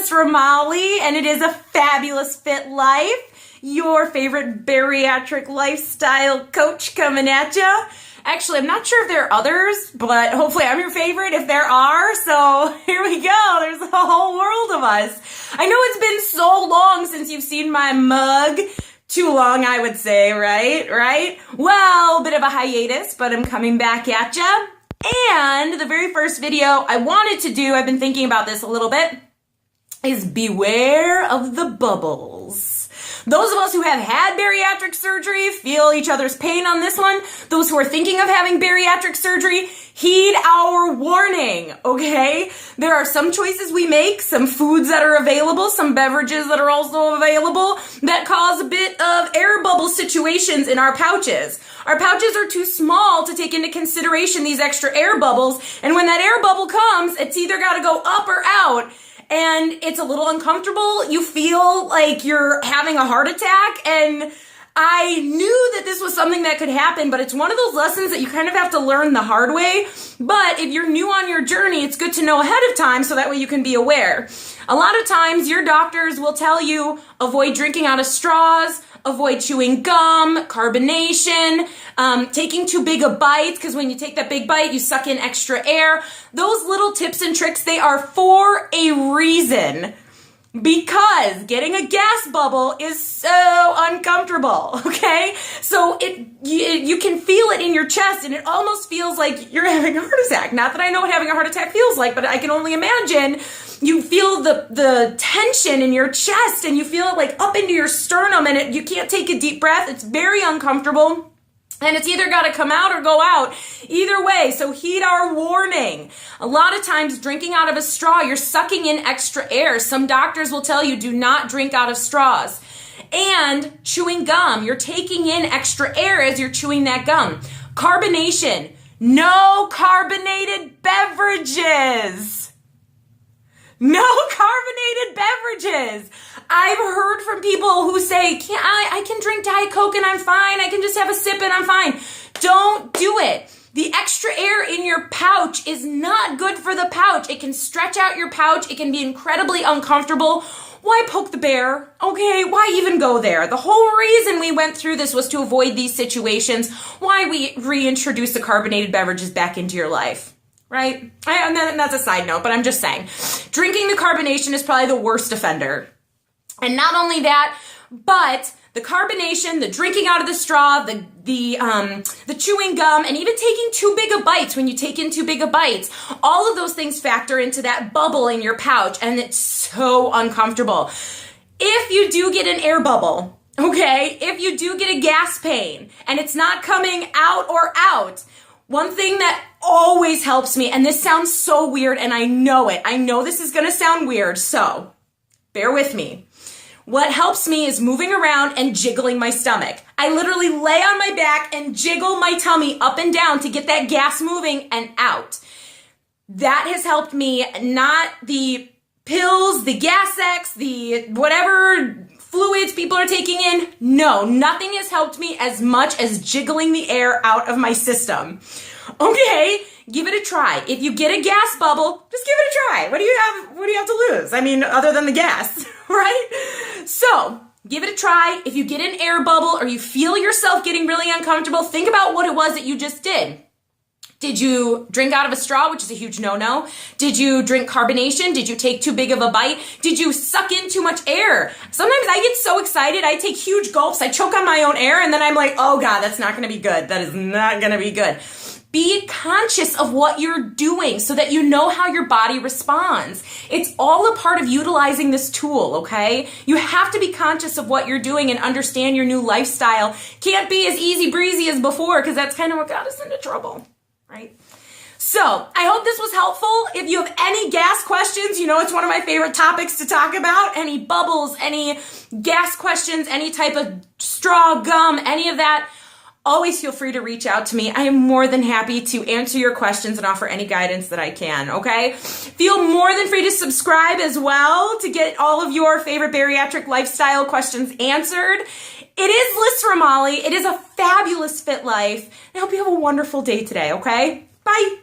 FabuLyss Romali, and it is a fabulous fit life. Your favorite bariatric lifestyle coach coming at ya. Actually, I'm not sure if there are others, but hopefully I'm your favorite if there are. So here we go. There's a whole world of us. I know it's been so long since you've seen my mug. Too long, I would say, right? Well, a bit of a hiatus, but I'm coming back at ya. And the very first video I wanted to do, I've been thinking about this a little bit, is beware of the bubbles. Those of us who have had bariatric surgery feel each other's pain on this one. Those who are thinking of having bariatric surgery, heed our warning, okay? There are some choices we make, some foods that are available, some beverages that are also available that cause a bit of air bubble situations in our pouches. Our pouches are too small to take into consideration these extra air bubbles, and when that air bubble comes, it's either got to go up or out. And it's a little uncomfortable. You feel like you're having a heart attack. And I knew that this was something that could happen, but it's one of those lessons that you kind of have to learn the hard way. But if you're new on your journey, it's good to know ahead of time so that way you can be aware. A lot of times your doctors will tell you avoid drinking out of straws, avoid chewing gum, carbonation, taking too big of bites, because when you take that big bite, you suck in extra air. Those little tips and tricks, they are for a reason. Because getting a gas bubble is so uncomfortable, okay? So you can feel it in your chest, and it almost feels like you're having a heart attack. Not that I know what having a heart attack feels like, but I can only imagine. You feel the tension in your chest, and you feel it like up into your sternum, and you can't take a deep breath. It's very uncomfortable. And it's either got to come out or go out. Either way, so heed our warning. A lot of times drinking out of a straw, you're sucking in extra air. Some doctors will tell you do not drink out of straws. And chewing gum, you're taking in extra air as you're chewing that gum. Carbonation, no carbonated beverages. No carbonated beverages. I've heard from people who say, I can drink Diet Coke and I'm fine. I can just have a sip and I'm fine. Don't do it. The extra air in your pouch is not good for the pouch. It can stretch out your pouch. It can be incredibly uncomfortable. Why poke the bear? Okay, why even go there? The whole reason we went through this was to avoid these situations. Why we reintroduce the carbonated beverages back into your life. Right? And that's a side note, but I'm just saying. Drinking the carbonation is probably the worst offender. And not only that, but the carbonation, the drinking out of the straw, the chewing gum, and even taking too big of bites, when you take in too big of bites, all of those things factor into that bubble in your pouch, and it's so uncomfortable. If you do get an air bubble, okay, if you do get a gas pain, and it's not coming out or out, one thing that always helps me, and this sounds so weird, and I know it. I know this is going to sound weird, so bear with me. What helps me is moving around and jiggling my stomach. I literally lay on my back and jiggle my tummy up and down to get that gas moving and out. That has helped me, not the pills, the Gas-X, the whatever fluids people are taking in. No, nothing has helped me as much as jiggling the air out of my system. Okay, give it a try. If you get a gas bubble, just give it a try. What do you have to lose? I mean, other than the gas, right? So, give it a try. If you get an air bubble or you feel yourself getting really uncomfortable, think about what it was that you just did. Did you drink out of a straw, which is a huge no-no? Did you drink carbonation? Did you take too big of a bite? Did you suck in too much air? Sometimes I get so excited, I take huge gulps, I choke on my own air, and then I'm like, oh God, that's not gonna be good. That is not gonna be good. Be conscious of what you're doing so that you know how your body responds. It's all a part of utilizing this tool, okay? You have to be conscious of what you're doing and understand your new lifestyle. Can't be as easy breezy as before, because that's kind of what got us into trouble, right? So I hope this was helpful. If you have any gas questions, you know it's one of my favorite topics to talk about. Any bubbles, any gas questions, any type of straw, gum, any of that, always feel free to reach out to me. I am more than happy to answer your questions and offer any guidance that I can, okay? Feel more than free to subscribe as well to get all of your favorite bariatric lifestyle questions answered. It is Lyss Romali. It is a fabulous fit life. I hope you have a wonderful day today, okay? Bye.